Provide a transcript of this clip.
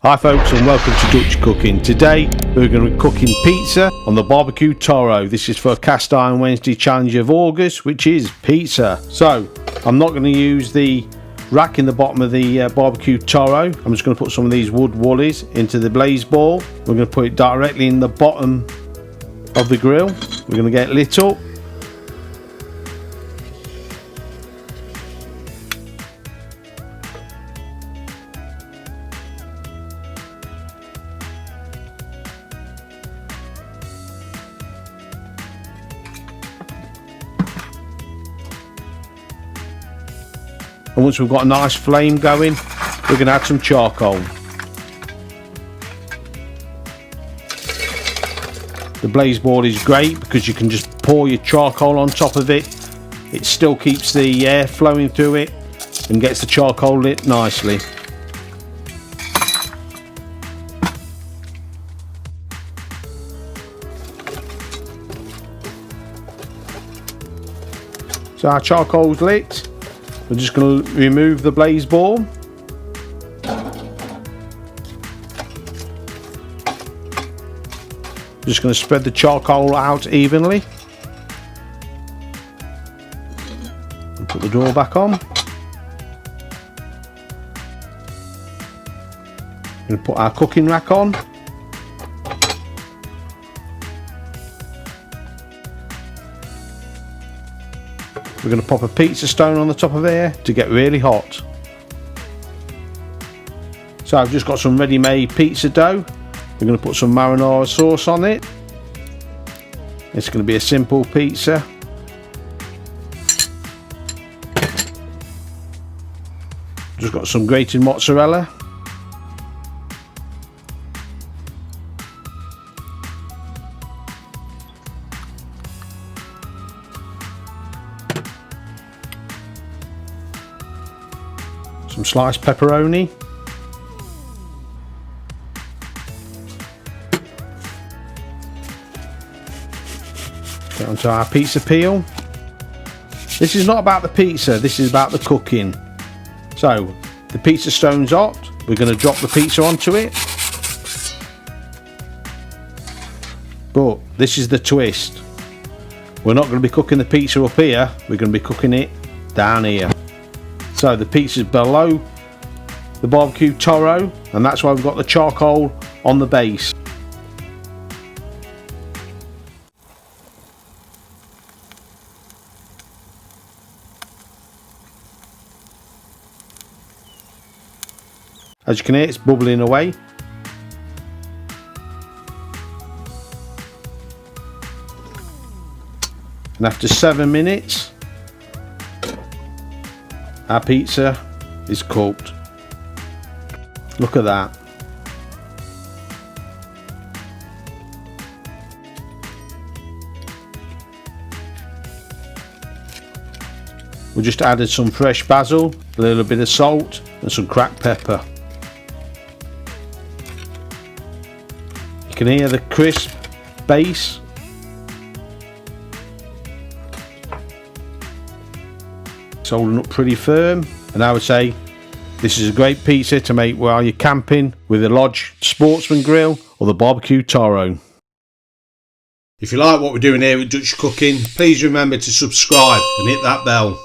Hi folks, and welcome to Dutch Cooking. Today we're going to be cooking pizza on the BBQ-Toro. This is for Cast Iron Wednesday Challenge of August, which is pizza. So I'm not going to use the rack in the bottom of the BBQ-Toro. I'm just going to put some of these wood woolies into the Blazaball. We're going to put it directly in the bottom of the grill. We're going to get it lit up. And once we've got a nice flame going, we're going to add some charcoal. The Blazaball is great because you can just pour your charcoal on top of it. It still keeps the air flowing through it and gets the charcoal lit nicely. So our charcoal's lit. We're just going to remove the Blazaball. Just going to spread the charcoal out evenly. And put the door back on. Going to put our cooking rack on. We're going to pop a pizza stone on the top of here to get really hot. So I've just got some ready-made pizza dough. We're going to put some marinara sauce on it. It's going to be a simple pizza. Just got some grated mozzarella. Some sliced pepperoni. Get onto our pizza peel. This is not about the pizza, this is about the cooking. So the pizza stone's hot. We're going to drop the pizza onto it. But this is the twist. We're not going to be cooking the pizza up here, we're going to be cooking it down here. So the pizza's below the BBQ-Toro, and that's why we've got the charcoal on the base. As you can hear, it's bubbling away. And after 7 minutes, our pizza is cooked. Look at that. We just added some fresh basil, a little bit of salt and some cracked pepper. You can hear the crisp base. It's holding up pretty firm, and I would say this is a great pizza to make while you're camping with the Lodge Sportsman Grill or the BBQ-Toro. If you like what we're doing here with Dutch Cooking, please remember to subscribe and hit that bell.